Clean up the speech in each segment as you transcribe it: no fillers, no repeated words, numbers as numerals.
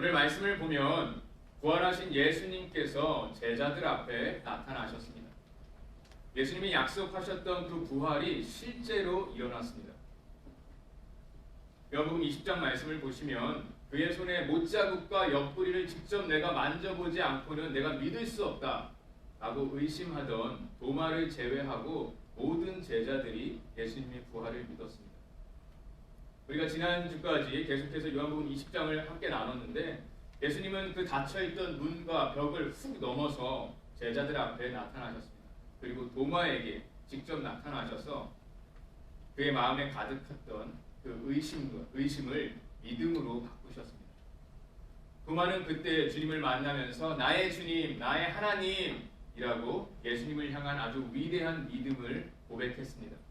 오늘 말씀을 보면 부활하신 예수님께서 제자들 앞에 나타나셨습니다. 예수님이 약속하셨던 그 부활이 실제로 일어났습니다. 요한복음 20장 말씀을 보시면 그의 손에 못자국과 옆구리를 직접 내가 만져보지 않고는 내가 믿을 수 없다 라고 의심하던 도마를 제외하고 모든 제자들이 예수님의 부활을 믿었습니다. 우리가 지난주까지 계속해서 요한복음 20장을 함께 나눴는데 예수님은 그 닫혀있던 문과 벽을 훅 넘어서 제자들 앞에 나타나셨습니다. 그리고 도마에게 직접 나타나셔서 그의 마음에 가득했던 그 의심을 믿음으로 바꾸셨습니다. 도마는 그때 주님을 만나면서 나의 주님, 나의 하나님이라고 예수님을 향한 아주 위대한 믿음을 고백했습니다.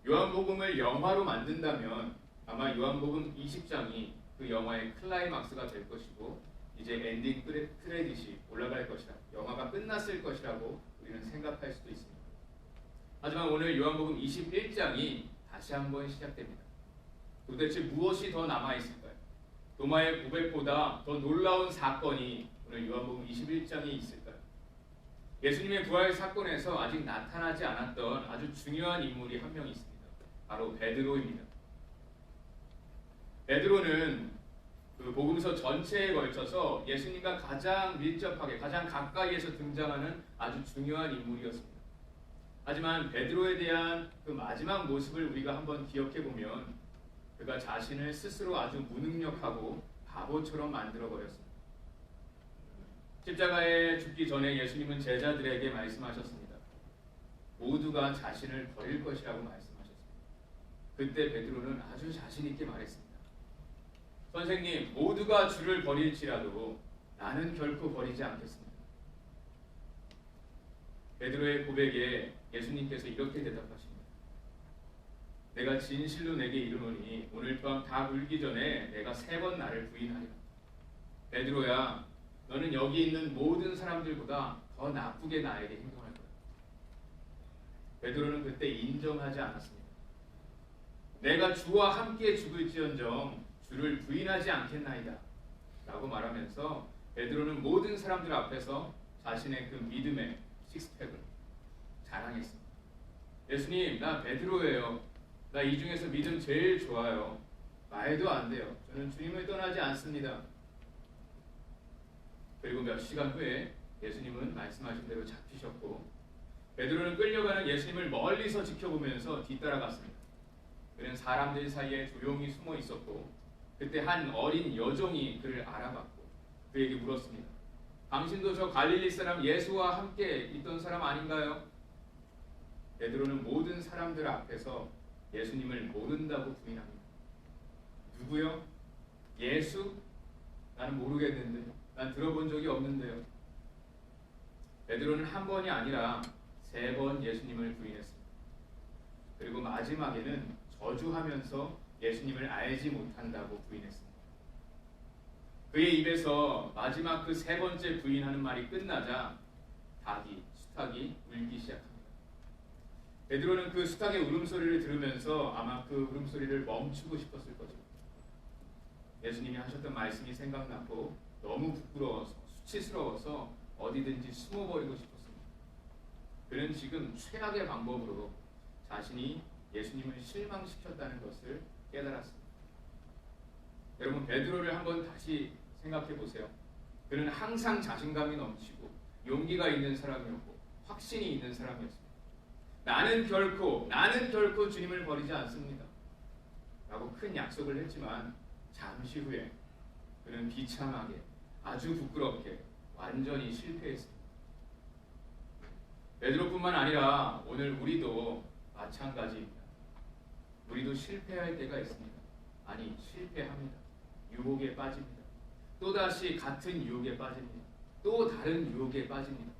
요한복음을 영화로 만든다면 아마 요한복음 20장이 그 영화의 클라이막스가 될 것이고 이제 엔딩 크레딧이 올라갈 것이라, 영화가 끝났을 것이라고 우리는 생각할 수도 있습니다. 하지만 오늘 요한복음 21장이 다시 한번 시작됩니다. 도대체 무엇이 더 남아있을까요? 도마의 고백보다 더 놀라운 사건이 오늘 요한복음 21장에 있을까요? 예수님의 부활 사건에서 아직 나타나지 않았던 아주 중요한 인물이 한 명 있습니다. 바로 베드로입니다. 베드로는 그 복음서 전체에 걸쳐서 예수님과 가장 밀접하게, 가장 가까이에서 등장하는 아주 중요한 인물이었습니다. 하지만 베드로에 대한 그 마지막 모습을 우리가 한번 기억해 보면 그가 자신을 스스로 아주 무능력하고 바보처럼 만들어 버렸습니다. 십자가에 죽기 전에 예수님은 제자들에게 말씀하셨습니다. 모두가 자신을 버릴 것이라고 말씀하셨습니다. 그때 베드로는 아주 자신 있게 말했습니다. 선생님, 모두가 주를 버릴지라도 나는 결코 버리지 않겠습니다. 베드로의 고백에 예수님께서 이렇게 대답하십니다. 내가 진실로 내게 이르노니 오늘 밤 다 울기 전에 내가 3번 나를 부인하리라. 베드로야, 너는 여기 있는 모든 사람들보다 더 나쁘게 나에게 행동할 거야. 베드로는 그때 인정하지 않았습니다. 내가 주와 함께 죽을지언정 주를 부인하지 않겠나이다 라고 말하면서 베드로는 모든 사람들 앞에서 자신의 그 믿음의 식스팩을 자랑했습니다. 예수님, 나 베드로예요. 나 이 중에서 믿음 제일 좋아요. 말도 안 돼요. 저는 주님을 떠나지 않습니다. 그리고 몇 시간 후에 예수님은 말씀하신 대로 잡히셨고 베드로는 끌려가는 예수님을 멀리서 지켜보면서 뒤따라갔습니다. 그는 사람들 사이에 조용히 숨어 있었고 그때 한 어린 여종이 그를 알아봤고 그에게 물었습니다. 당신도 저 갈릴리 사람 예수와 함께 있던 사람 아닌가요? 베드로는 모든 사람들 앞에서 예수님을 모른다고 부인합니다. 누구요? 예수? 나는 모르겠는데, 난 들어본 적이 없는데요. 베드로는 한 번이 아니라 3번 예수님을 부인했습니다. 그리고 마지막에는 저주하면서 예수님을 알지 못한다고 부인했습니다. 그의 입에서 마지막 그 3번째 부인하는 말이 끝나자 수탉이 울기 시작합니다. 베드로는 그 수탉의 울음소리를 들으면서 아마 그 울음소리를 멈추고 싶었을 것입니다. 예수님이 하셨던 말씀이 생각나고 너무 부끄러워서 수치스러워서 어디든지 숨어버리고 싶었습니다. 그는 지금 최악의 방법으로 자신이 예수님을 실망시켰다는 것을 깨달았습니다. 여러분, 베드로를 한번 다시 생각해 보세요. 그는 항상 자신감이 넘치고 용기가 있는 사람이었고 확신이 있는 사람이었습니다. 나는 결코 주님을 버리지 않습니다 라고 큰 약속을 했지만 잠시 후에 그는 비참하게 아주 부끄럽게 완전히 실패했습니다. 베드로뿐만 아니라 오늘 우리도 마찬가지입니다. 우리도 실패할 때가 있습니다. 아니, 실패합니다. 유혹에 빠집니다. 또다시 같은 유혹에 빠집니다. 또 다른 유혹에 빠집니다.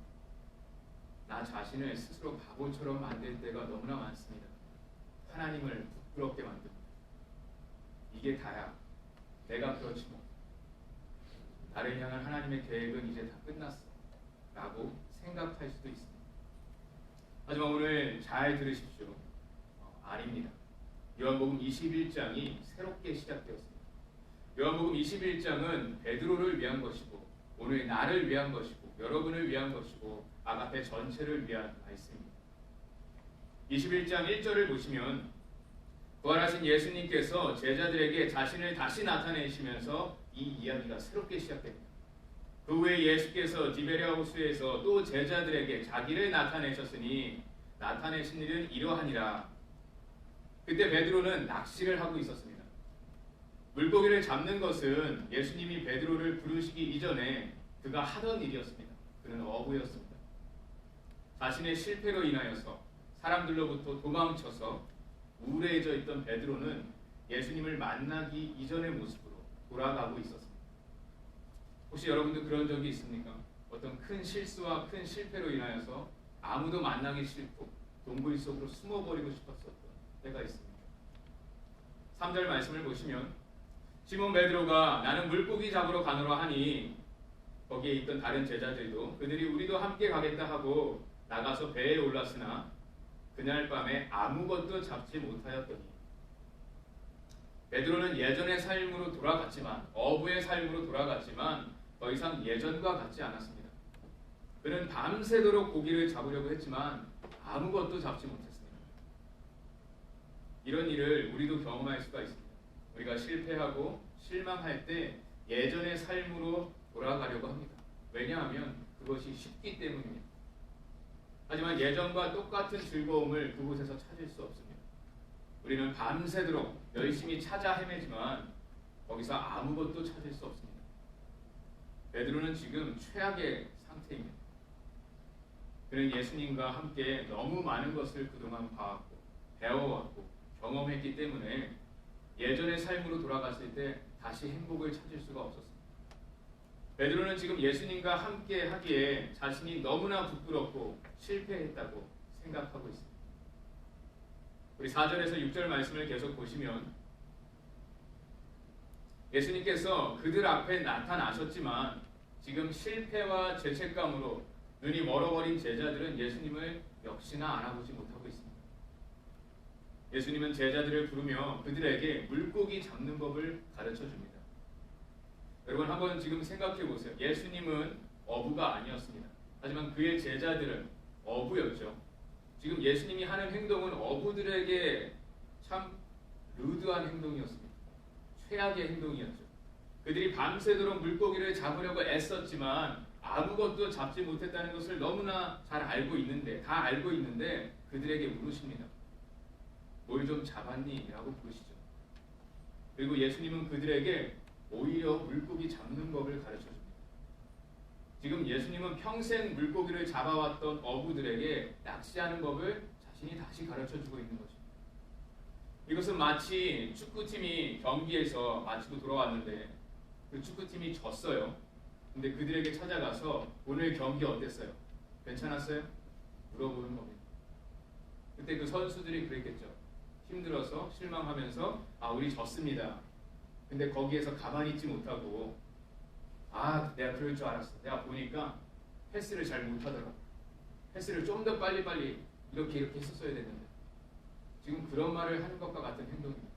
나 자신을 스스로 바보처럼 만들 때가 너무나 많습니다. 하나님을 부끄럽게 만듭니다. 이게 다야. 내가 그렇지 뭐. 나를 향한 하나님의 계획은 이제 다 끝났어 라고 생각할 수도 있습니다. 하지만 오늘 잘 들으십시오. 아닙니다. 요한복음 21장이 새롭게 시작되었습니다. 요한복음 21장은 베드로를 위한 것이고 오늘 나를 위한 것이고 여러분을 위한 것이고 아가페 전체를 위한 말씀입니다. 21장 1절을 보시면 부활하신 예수님께서 제자들에게 자신을 다시 나타내시면서 이 이야기가 새롭게 시작됩니다. 그 후에 예수께서 디베랴 호수에서 또 제자들에게 자기를 나타내셨으니 나타내신 일은 이러하니라. 그때 베드로는 낚시를 하고 있었습니다. 물고기를 잡는 것은 예수님이 베드로를 부르시기 이전에 그가 하던 일이었습니다. 그는 어부였습니다. 자신의 실패로 인하여서 사람들로부터 도망쳐서 우울해져 있던 베드로는 예수님을 만나기 이전의 모습으로 돌아가고 있었습니다. 혹시 여러분도 그런 적이 있습니까? 어떤 큰 실수와 큰 실패로 인하여서 아무도 만나기 싫고 동굴 속으로 숨어버리고 싶었었던 때가 있습니다. 3절 말씀을 보시면 시몬 베드로가 나는 물고기 잡으러 가노라 하니 거기에 있던 다른 제자들도 그들이 우리도 함께 가겠다 하고 나가서 배에 올랐으나 그날 밤에 아무것도 잡지 못하였더니 베드로는 예전의 삶으로 돌아갔지만 어부의 삶으로 돌아갔지만 더 이상 예전과 같지 않았습니다. 그는 밤새도록 고기를 잡으려고 했지만 아무것도 잡지 못했습니다. 이런 일을 우리도 경험할 수가 있습니다. 우리가 실패하고 실망할 때 예전의 삶으로 돌아가려고 합니다. 왜냐하면 그것이 쉽기 때문입니다. 하지만 예전과 똑같은 즐거움을 그곳에서 찾을 수 없습니다. 우리는 밤새도록 열심히 찾아 헤매지만 거기서 아무것도 찾을 수 없습니다. 베드로는 지금 최악의 상태입니다. 그는 예수님과 함께 너무 많은 것을 그동안 봐왔고 배워왔고 경험했기 때문에 예전의 삶으로 돌아갔을 때 다시 행복을 찾을 수가 없었습니다. 베드로는 지금 예수님과 함께 하기에 자신이 너무나 부끄럽고 실패했다고 생각하고 있습니다. 우리 4절에서 6절 말씀을 계속 보시면 예수님께서 그들 앞에 나타나셨지만 지금 실패와 죄책감으로 눈이 멀어버린 제자들은 예수님을 역시나 알아보지 못하고 있습니다. 예수님은 제자들을 부르며 그들에게 물고기 잡는 법을 가르쳐 줍니다. 여러분 한번 지금 생각해 보세요. 예수님은 어부가 아니었습니다. 하지만 그의 제자들은 어부였죠. 지금 예수님이 하는 행동은 어부들에게 참 루드한 행동이었습니다. 최악의 행동이었죠. 그들이 밤새도록 물고기를 잡으려고 애썼지만 아무것도 잡지 못했다는 것을 너무나 잘 알고 있는데 다 알고 있는데 그들에게 물으십니다. 뭘 좀 잡았니? 라고 물으시죠. 그리고 예수님은 그들에게 오히려 물고기 잡는 법을 가르쳐 줍니다. 지금 예수님은 평생 물고기를 잡아왔던 어부들에게 낚시하는 법을 자신이 다시 가르쳐 주고 있는 거죠. 이것은 마치 축구팀이 경기에서 마치고 돌아왔는데 그 축구팀이 졌어요. 근데 그들에게 찾아가서 오늘 경기 어땠어요? 괜찮았어요? 물어보는 겁니다. 그때 그 선수들이 그랬겠죠. 힘들어서 실망하면서 우리 졌습니다. 근데 거기에서 가만히 있지 못하고 내가 그럴 줄 알았어. 내가 보니까 패스를 잘 못하더라고. 패스를 좀 더 빨리빨리 이렇게 했었어야 됐는데 지금 그런 말을 하는 것과 같은 행동입니다.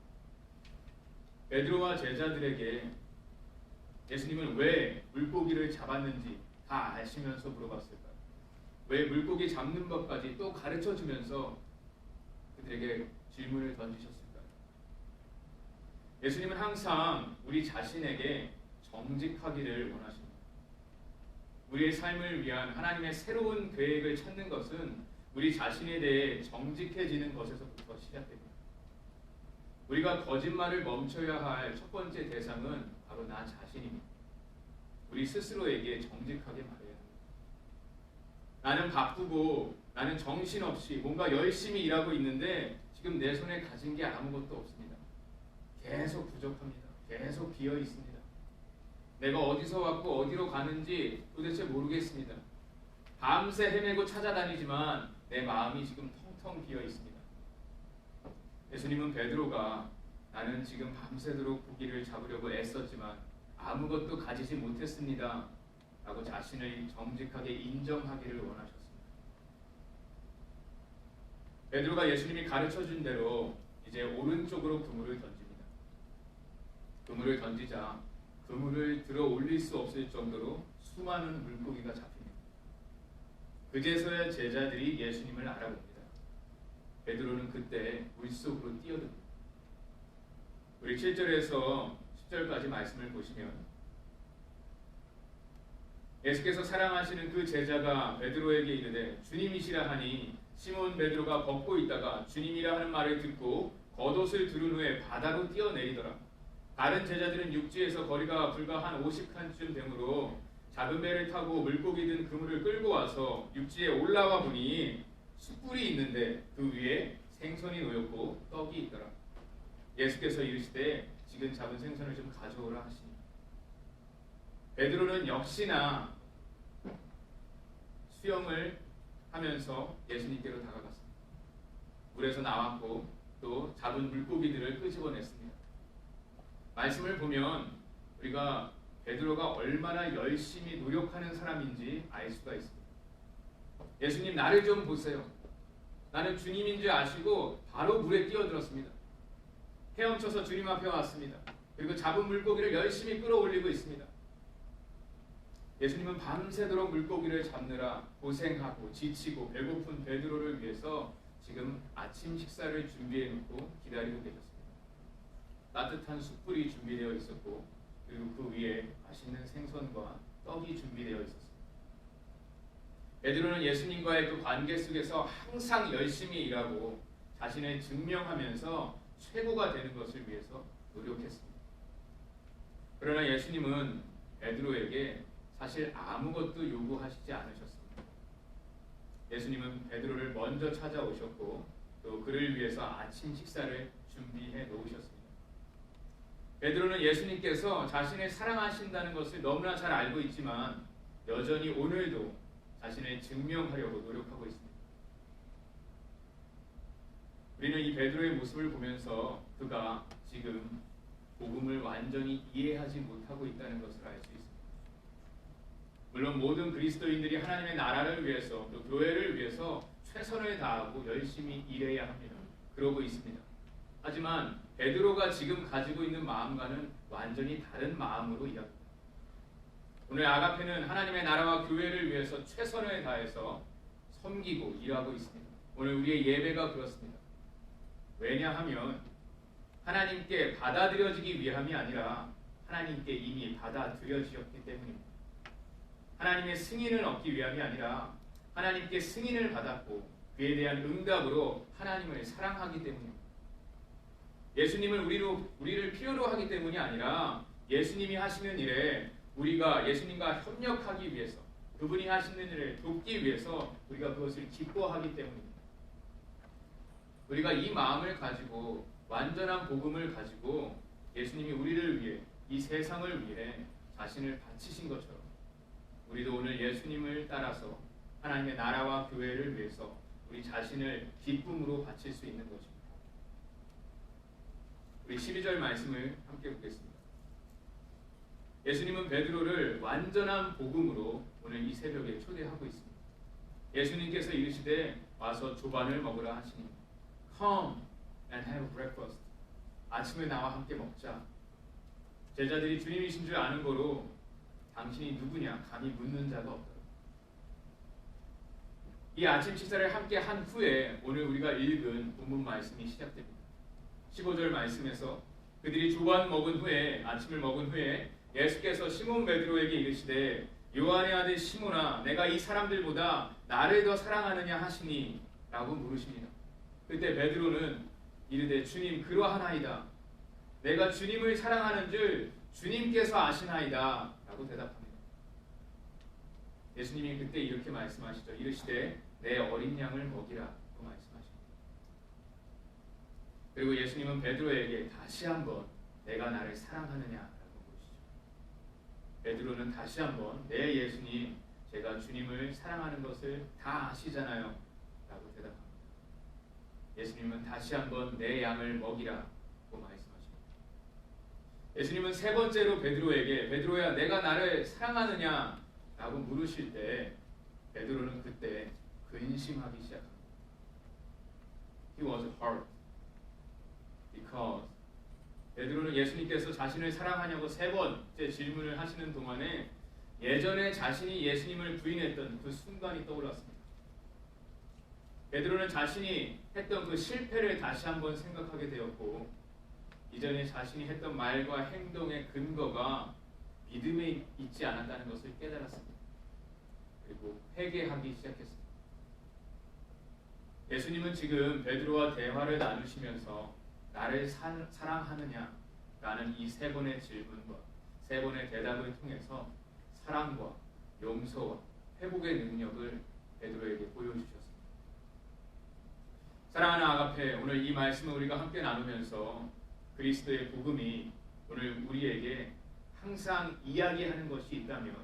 베드로와 제자들에게 예수님은 왜 물고기를 잡았는지 다 아시면서 물어봤을까요? 왜 물고기 잡는 법까지 또 가르쳐주면서 그들에게 질문을 던지셨을까요? 예수님은 항상 우리 자신에게 정직하기를 원하십니다. 우리의 삶을 위한 하나님의 새로운 계획을 찾는 것은 우리 자신에 대해 정직해지는 것에서부터 시작됩니다. 우리가 거짓말을 멈춰야 할 첫 번째 대상은 바로 나 자신입니다. 우리 스스로에게 정직하게 말해야 합니다. 나는 바쁘고 나는 정신없이 뭔가 열심히 일하고 있는데 지금 내 손에 가진 게 아무것도 없습니다. 계속 부족합니다. 계속 비어 있습니다. 내가 어디서 왔고 어디로 가는지 도대체 모르겠습니다. 밤새 헤매고 찾아다니지만 내 마음이 지금 텅텅 비어 있습니다. 예수님은 베드로가 나는 지금 밤새도록 고기를 잡으려고 애썼지만 아무것도 가지지 못했습니다. 라고 자신을 정직하게 인정하기를 원하셨습니다. 베드로가 예수님이 가르쳐준 대로 이제 오른쪽으로 그물을 던집니다. 그물을 던지자 그물을 들어 올릴 수 없을 정도로 수많은 물고기가 잡힙니다. 그제서야 제자들이 예수님을 알아봅니다. 베드로는 그때 물속으로 뛰어듭니다. 우리 7절에서 10절까지 말씀을 보시면 예수께서 사랑하시는 그 제자가 베드로에게 이르되 주님이시라 하니 시몬 베드로가 벗고 있다가 주님이라 하는 말을 듣고 겉옷을 두른 후에 바다로 뛰어내리더라. 다른 제자들은 육지에서 거리가 불과 한 50칸쯤 되므로 작은 배를 타고 물고기 든 그물을 끌고 와서 육지에 올라와 보니 숯불이 있는데 그 위에 생선이 놓였고 떡이 있더라. 예수께서 이르시되 지금 잡은 생선을 좀 가져오라 하시니 베드로는 역시나 수영을 하면서 예수님께로 다가갔습니다. 물에서 나왔고 또 잡은 물고기들을 끄집어냈습니다. 말씀을 보면 우리가 베드로가 얼마나 열심히 노력하는 사람인지 알 수가 있습니다. 예수님 나를 좀 보세요. 나는 주님인 줄 아시고 바로 물에 뛰어들었습니다. 헤엄쳐서 주님 앞에 왔습니다. 그리고 잡은 물고기를 열심히 끌어올리고 있습니다. 예수님은 밤새도록 물고기를 잡느라 고생하고 지치고 배고픈 베드로를 위해서 지금 아침 식사를 준비해 놓고 기다리고 계셨습니다. 따뜻한 숯불이 준비되어 있었고 그리고 그 위에 맛있는 생선과 떡이 준비되어 있었습니다. 베드로는 예수님과의 그 관계 속에서 항상 열심히 일하고 자신을 증명하면서 최고가 되는 것을 위해서 노력했습니다. 그러나 예수님은 베드로에게 사실 아무것도 요구하시지 않으셨습니다. 예수님은 베드로를 먼저 찾아오셨고 또 그를 위해서 아침 식사를 준비해 놓으셨습니다. 베드로는 예수님께서 자신을 사랑하신다는 것을 너무나 잘 알고 있지만 여전히 오늘도 자신을 증명하려고 노력하고 있습니다. 우리는 이 베드로의 모습을 보면서 그가 지금 복음을 완전히 이해하지 못하고 있다는 것을 알 수 있습니다. 물론 모든 그리스도인들이 하나님의 나라를 위해서 또 교회를 위해서 최선을 다하고 열심히 일해야 합니다. 그러고 있습니다. 하지만 베드로가 지금 가지고 있는 마음과는 완전히 다른 마음으로 일합니다. 오늘 아가페는 하나님의 나라와 교회를 위해서 최선을 다해서 섬기고 일하고 있습니다. 오늘 우리의 예배가 그렇습니다. 왜냐하면 하나님께 받아들여지기 위함이 아니라 하나님께 이미 받아들여지셨기 때문입니다. 하나님의 승인을 얻기 위함이 아니라 하나님께 승인을 받았고 그에 대한 응답으로 하나님을 사랑하기 때문입니다. 예수님을 우리를 필요로 하기 때문이 아니라 예수님이 하시는 일에 우리가 예수님과 협력하기 위해서 그분이 하시는 일을 돕기 위해서 우리가 그것을 기뻐하기 때문입니다. 우리가 이 마음을 가지고 완전한 복음을 가지고 예수님이 우리를 위해 이 세상을 위해 자신을 바치신 것처럼 우리도 오늘 예수님을 따라서 하나님의 나라와 교회를 위해서 우리 자신을 기쁨으로 바칠 수 있는 것입니다. 우리 12절 말씀을 함께 보겠습니다. 예수님은 베드로를 완전한 복음으로 오늘 이 새벽에 초대하고 있습니다. 예수님께서 이르시되 와서 조반을 먹으라 하시니 Come and have breakfast. 아침에 나와 함께 먹자. 제자들이 주님이신 줄 아는 거로 당신이 누구냐 감히 묻는 자가 없더라. 이 아침 식사를 함께 한 후에 오늘 우리가 읽은 본문 말씀이 시작됩니다. 15절 말씀에서 그들이 조반 먹은 후에 아침을 먹은 후에 예수께서 시몬 베드로에게 이르시되 요한의 아들 시몬아 내가 이 사람들보다 나를 더 사랑하느냐 하시니 라고 물으십니다. 그때 베드로는 이르되 주님 그러하나이다. 내가 주님을 사랑하는 줄 주님께서 아시나이다 라고 대답합니다. 예수님이 그때 이렇게 말씀하시죠. 이르시되 내 어린 양을 먹이라 고 말씀하십니다. 그리고 예수님은 베드로에게 다시 한번 내가 나를 사랑하느냐 라고 물으시죠. 베드로는 다시 한번 네 예수님 제가 주님을 사랑하는 것을 다 아시잖아요 라고 대답합니다. 예수님은 다시 한번 내 양을 먹이라 고 말씀하십니다. 예수님은 세 번째로 베드로에게 베드로야 내가 나를 사랑하느냐 라고 물으실 때 베드로는 그때 근심하기 시작합니다. He was hurt because 베드로는 예수님께서 자신을 사랑하냐고 3번째 질문을 하시는 동안에 예전에 자신이 예수님을 부인했던 그 순간이 떠올랐습니다. 베드로는 자신이 했던 그 실패를 다시 한번 생각하게 되었고, 이전에 자신이 했던 말과 행동의 근거가 믿음에 있지 않았다는 것을 깨달았습니다. 그리고 회개하기 시작했습니다. 예수님은 지금 베드로와 대화를 나누시면서 나를 사랑하느냐? 라는 이 3번의 질문과 3번의 대답을 통해서 사랑과 용서와 회복의 능력을 베드로에게 보여주셨습니다. 사랑하는 아가페, 오늘 이 말씀을 우리가 함께 나누면서 그리스도의 복음이 오늘 우리에게 항상 이야기하는 것이 있다면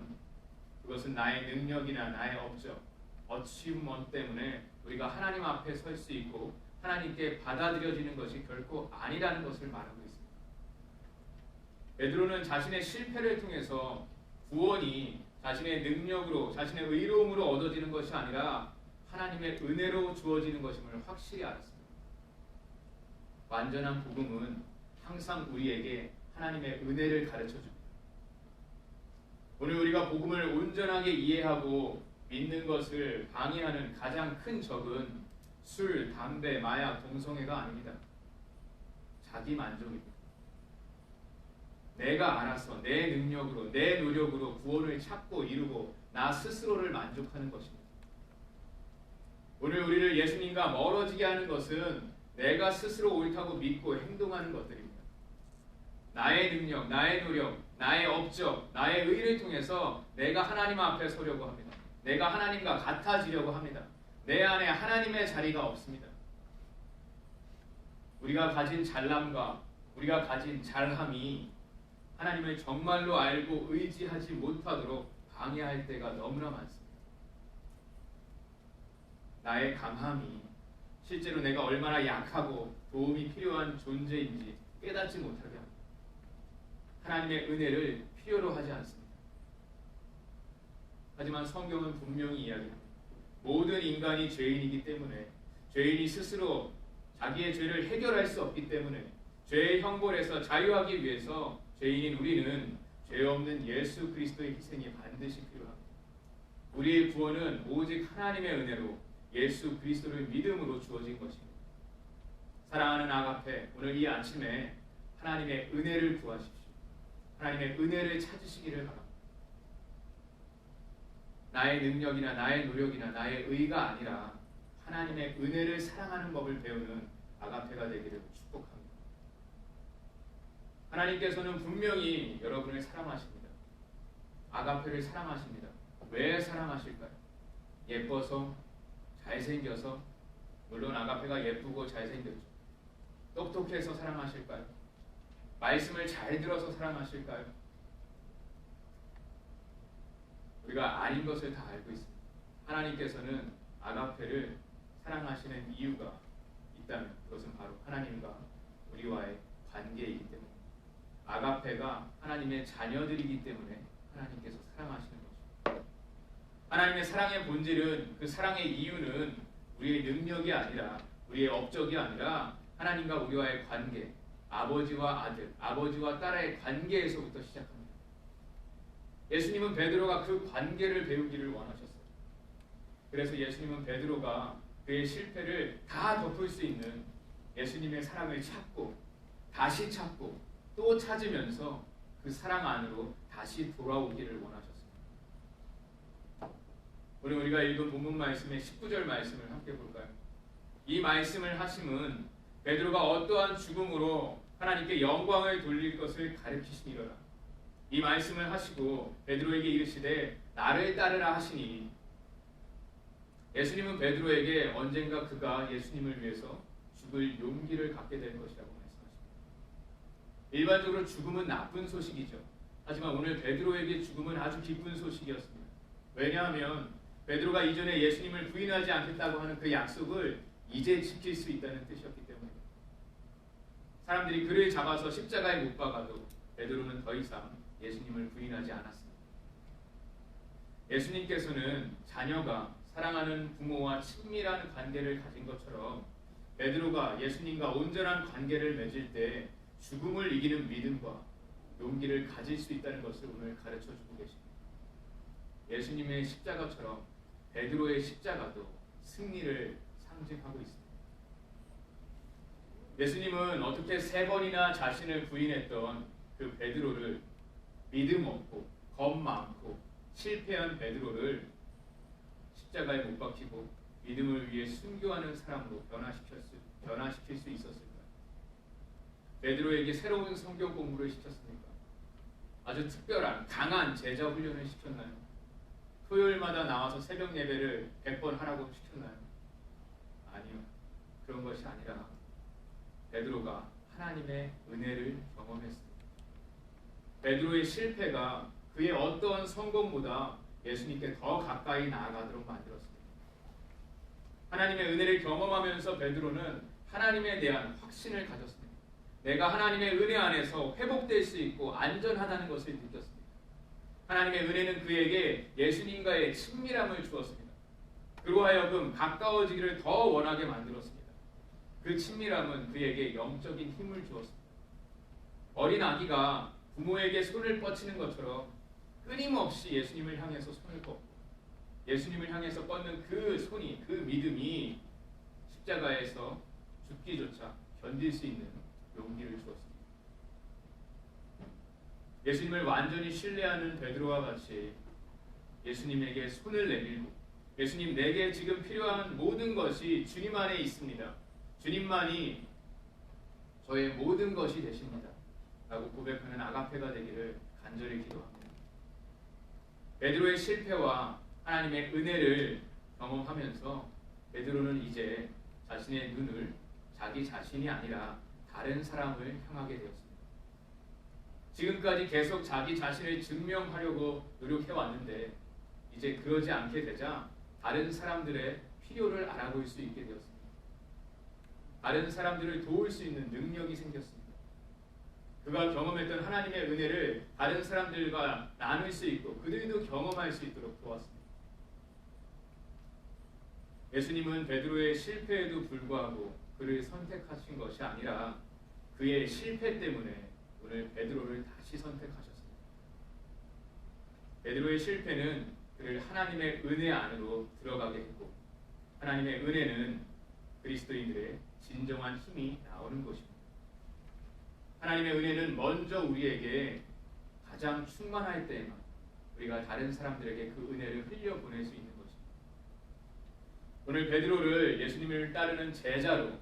그것은 나의 능력이나 나의 업적, 어치먼트 때문에 우리가 하나님 앞에 설 수 있고 하나님께 받아들여지는 것이 결코 아니라는 것을 말하고 있습니다. 베드로는 자신의 실패를 통해서 구원이 자신의 능력으로, 자신의 의로움으로 얻어지는 것이 아니라 하나님의 은혜로 주어지는 것임을 확실히 알았습니다. 완전한 복음은 항상 우리에게 하나님의 은혜를 가르쳐줍니다. 오늘 우리가 복음을 온전하게 이해하고 믿는 것을 방해하는 가장 큰 적은 술, 담배, 마약, 동성애가 아닙니다. 자기 만족입니다. 내가 알아서 내 능력으로, 내 노력으로 구원을 찾고 이루고 나 스스로를 만족하는 것입니다. 오늘 우리를 예수님과 멀어지게 하는 것은 내가 스스로 옳다고 믿고 행동하는 것들입니다. 나의 능력, 나의 노력, 나의 업적, 나의 의를 통해서 내가 하나님 앞에 서려고 합니다. 내가 하나님과 같아지려고 합니다. 내 안에 하나님의 자리가 없습니다. 우리가 가진 잘남과 우리가 가진 잘함이 하나님을 정말로 알고 의지하지 못하도록 방해할 때가 너무나 많습니다. 나의 강함이 실제로 내가 얼마나 약하고 도움이 필요한 존재인지 깨닫지 못하게 합니다. 하나님의 은혜를 필요로 하지 않습니다. 하지만 성경은 분명히 이야기합니다. 모든 인간이 죄인이기 때문에, 죄인이 스스로 자기의 죄를 해결할 수 없기 때문에 죄의 형벌에서 자유하기 위해서 죄인인 우리는 죄 없는 예수 그리스도의 희생이 반드시 필요합니다. 우리의 구원은 오직 하나님의 은혜로 예수 그리스도를 믿음으로 주어진 것입니다. 사랑하는 아가페, 오늘 이 아침에 하나님의 은혜를 구하십시오. 하나님의 은혜를 찾으시기를 바랍니다. 나의 능력이나 나의 노력이나 나의 의가 아니라 하나님의 은혜를 사랑하는 법을 배우는 아가페가 되기를 축복합니다. 하나님께서는 분명히 여러분을 사랑하십니다. 아가페를 사랑하십니다. 왜 사랑하실까요? 예뻐서? 잘생겨서? 물론 아가페가 예쁘고 잘생겼죠. 똑똑해서 사랑하실까요? 말씀을 잘 들어서 사랑하실까요? 우리가 아닌 것을 다 알고 있습니다. 하나님께서는 아가페를 사랑하시는 이유가 있다면 그것은 바로 하나님과 우리와의 관계이기 때문입니다. 아가페가 하나님의 자녀들이기 때문에 하나님께서 사랑하시는 것입니다. 하나님의 사랑의 본질은, 그 사랑의 이유는 우리의 능력이 아니라, 우리의 업적이 아니라 하나님과 우리와의 관계, 아버지와 아들, 아버지와 딸의 관계에서부터 시작합니다. 예수님은 베드로가 그 관계를 배우기를 원하셨어요. 그래서 예수님은 베드로가 그의 실패를 다 덮을 수 있는 예수님의 사랑을 찾고 다시 찾고 또 찾으면서 그 사랑 안으로 다시 돌아오기를 원하셨습니다. 오늘 우리가 읽은 본문 말씀의 19절 말씀을 함께 볼까요? 이 말씀을 하심은 베드로가 어떠한 죽음으로 하나님께 영광을 돌릴 것을 가르치시니라. 이 말씀을 하시고 베드로에게 이르시되 나를 따르라 하시니, 예수님은 베드로에게 언젠가 그가 예수님을 위해서 죽을 용기를 갖게 될 것이라고 말씀하십니다. 일반적으로 죽음은 나쁜 소식이죠. 하지만 오늘 베드로에게 죽음은 아주 기쁜 소식이었습니다. 왜냐하면 베드로가 이전에 예수님을 부인하지 않겠다고 하는 그 약속을 이제 지킬 수 있다는 뜻이었기 때문입니다. 사람들이 그를 잡아서 십자가에 못 박아도 베드로는 더 이상 예수님을 부인하지 않았습니다. 예수님께서는 자녀가 사랑하는 부모와 친밀한 관계를 가진 것처럼 베드로가 예수님과 온전한 관계를 맺을 때 죽음을 이기는 믿음과 용기를 가질 수 있다는 것을 오늘 가르쳐주고 계십니다. 예수님의 십자가처럼 베드로의 십자가도 승리를 상징하고 있습니다. 예수님은 어떻게 3번이나 자신을 부인했던 그 베드로를, 믿음 없고 겁 많고 실패한 베드로를 십자가에 못 박히고 믿음을 위해 순교하는 사람으로 변화시킬 수 있었을까요? 베드로에게 새로운 성경 공부를 시켰습니까? 아주 특별한 강한 제자 훈련을 시켰나요? 토요일마다 나와서 새벽 예배를 100번 하라고 시켰나요? 아니요. 그런 것이 아니라 베드로가 하나님의 은혜를 경험했습니다. 베드로의 실패가 그의 어떠한 성공보다 예수님께 더 가까이 나아가도록 만들었습니다. 하나님의 은혜를 경험하면서 베드로는 하나님에 대한 확신을 가졌습니다. 내가 하나님의 은혜 안에서 회복될 수 있고 안전하다는 것을 느꼈습니다. 하나님의 은혜는 그에게 예수님과의 친밀함을 주었습니다. 그로 하여금 가까워지기를 더 원하게 만들었습니다. 그 친밀함은 그에게 영적인 힘을 주었습니다. 어린 아기가 부모에게 손을 뻗치는 것처럼 끊임없이 예수님을 향해서 손을 뻗고 예수님을 향해서 뻗는 그 손이, 그 믿음이 십자가에서 죽기조차 견딜 수 있는 용기를 주었습니다. 예수님을 완전히 신뢰하는 베드로와 같이 예수님에게 손을 내밀고 예수님, 내게 지금 필요한 모든 것이 주님 안에 있습니다. 주님만이 저의 모든 것이 되십니다. 라고 고백하는 아가페가 되기를 간절히 기도합니다. 베드로의 실패와 하나님의 은혜를 경험하면서 베드로는 이제 자신의 눈을 자기 자신이 아니라 다른 사람을 향하게 되었습니다. 지금까지 계속 자기 자신을 증명하려고 노력해왔는데 이제 그러지 않게 되자 다른 사람들의 필요를 알아볼 수 있게 되었습니다. 다른 사람들을 도울 수 있는 능력이 생겼습니다. 그가 경험했던 하나님의 은혜를 다른 사람들과 나눌 수 있고 그들도 경험할 수 있도록 도왔습니다. 예수님은 베드로의 실패에도 불구하고 그를 선택하신 것이 아니라 그의 실패 때문에 오늘 베드로를 다시 선택하셨습니다. 베드로의 실패는 그를 하나님의 은혜 안으로 들어가게 했고 하나님의 은혜는 그리스도인들의 진정한 힘이 나오는 것입니다. 하나님의 은혜는 먼저 우리에게 가장 충만할 때에만 우리가 다른 사람들에게 그 은혜를 흘려보낼 수 있는 것입니다. 오늘 베드로를 예수님을 따르는 제자로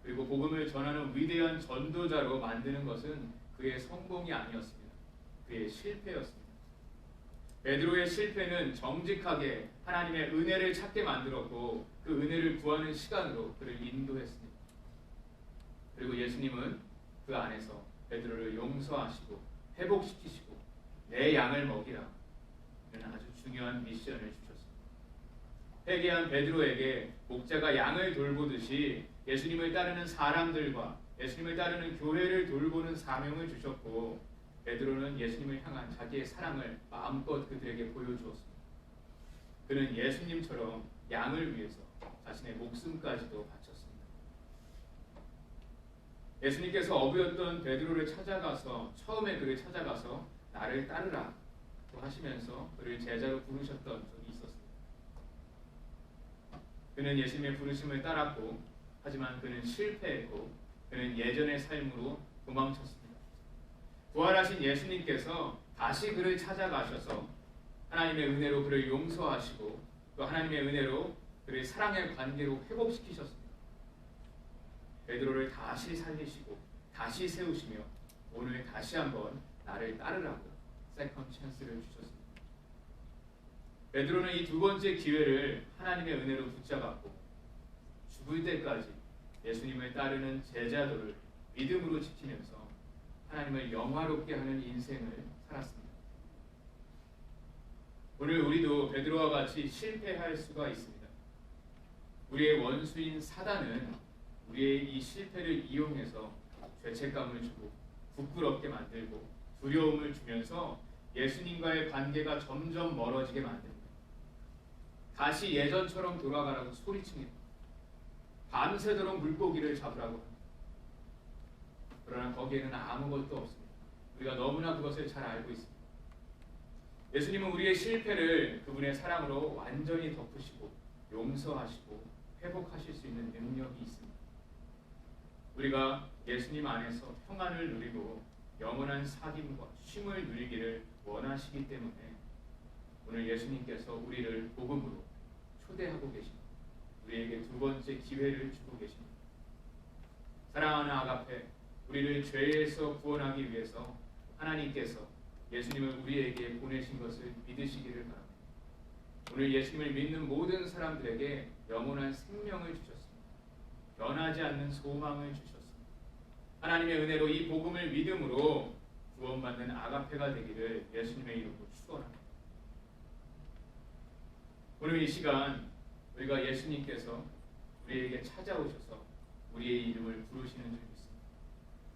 그리고 복음을 전하는 위대한 전도자로 만드는 것은 그의 성공이 아니었습니다. 그의 실패였습니다. 베드로의 실패는 정직하게 하나님의 은혜를 찾게 만들었고 그 은혜를 구하는 시간으로 그를 인도했습니다. 그리고 예수님은 그 안에서 베드로를 용서하시고 회복시키시고 내 양을 먹이라 이런 아주 중요한 미션을 주셨습니다. 회개한 베드로에게 목자가 양을 돌보듯이 예수님을 따르는 사람들과 예수님을 따르는 교회를 돌보는 사명을 주셨고 베드로는 예수님을 향한 자기의 사랑을 마음껏 그들에게 보여주었습니다. 그는 예수님처럼 양을 위해서 자신의 목숨까지도 바쳤습니다. 예수님께서 어부였던 베드로를 찾아가서 처음에 그를 찾아가서 나를 따르라 하시면서 그를 제자로 부르셨던 적이 있었습니다. 그는 예수님의 부르심을 따랐고 하지만 그는 실패했고 그는 예전의 삶으로 도망쳤습니다. 부활하신 예수님께서 다시 그를 찾아가셔서 하나님의 은혜로 그를 용서하시고 또 하나님의 은혜로 그를 사랑의 관계로 회복시키셨습니다. 베드로를 다시 살리시고 다시 세우시며 오늘 다시 한번 나를 따르라고 세컨 찬스를 주셨습니다. 베드로는 이 두 번째 기회를 하나님의 은혜로 붙잡았고 죽을 때까지 예수님을 따르는 제자도를 믿음으로 지키면서 하나님을 영화롭게 하는 인생을 살았습니다. 오늘 우리도 베드로와 같이 실패할 수가 있습니다. 우리의 원수인 사단은 우리의 이 실패를 이용해서 죄책감을 주고 부끄럽게 만들고 두려움을 주면서 예수님과의 관계가 점점 멀어지게 만듭니다. 다시 예전처럼 돌아가라고 소리칩니다. 밤새도록 물고기를 잡으라고 합니다. 그러나 거기에는 아무것도 없습니다. 우리가 너무나 그것을 잘 알고 있습니다. 예수님은 우리의 실패를 그분의 사랑으로 완전히 덮으시고 용서하시고 회복하실 수 있는 능력이 있습니다. 우리가 예수님 안에서 평안을 누리고 영원한 사귐과 쉼을 누리기를 원하시기 때문에 오늘 예수님께서 우리를 복음으로 초대하고 계십니다. 우리에게 두 번째 기회를 주고 계십니다. 사랑하는 아가페, 우리를 죄에서 구원하기 위해서 하나님께서 예수님을 우리에게 보내신 것을 믿으시기를 바랍니다. 오늘 예수님을 믿는 모든 사람들에게 영원한 생명을 주셨습니다. 변하지 않는 소망을 주셨습니다. 하나님의 은혜로 이 복음을 믿음으로 구원받는 아가페가 되기를 예수님의 이름으로 축원합니다. 오늘 이 시간 우리가 예수님께서 우리에게 찾아오셔서 우리의 이름을 부르시는 줄 믿습니다.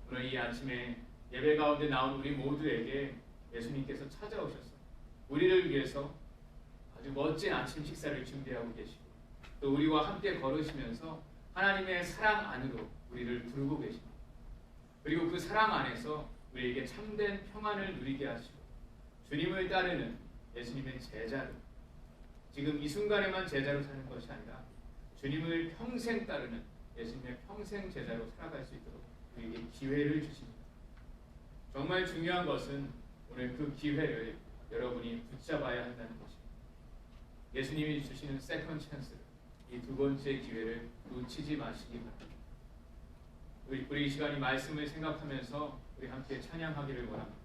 오늘 이 아침에 예배 가운데 나온 우리 모두에게 예수님께서 찾아오셔서 우리를 위해서 아주 멋진 아침 식사를 준비하고 계시고 또 우리와 함께 걸으시면서 하나님의 사랑 안으로 우리를 부르고 계십니다. 그리고 그 사랑 안에서 우리에게 참된 평안을 누리게 하시고 주님을 따르는 예수님의 제자로 지금 이 순간에만 제자로 사는 것이 아니라 주님을 평생 따르는 예수님의 평생 제자로 살아갈 수 있도록 우리에게 기회를 주십니다. 정말 중요한 것은 오늘 그 기회를 여러분이 붙잡아야 한다는 것입니다. 예수님이 주시는 세컨 찬스를 이 두 번째 기회를 놓치지 마시기 바랍니다. 우리 이 시간이 말씀을 생각하면서 우리 함께 찬양하기를 원합니다.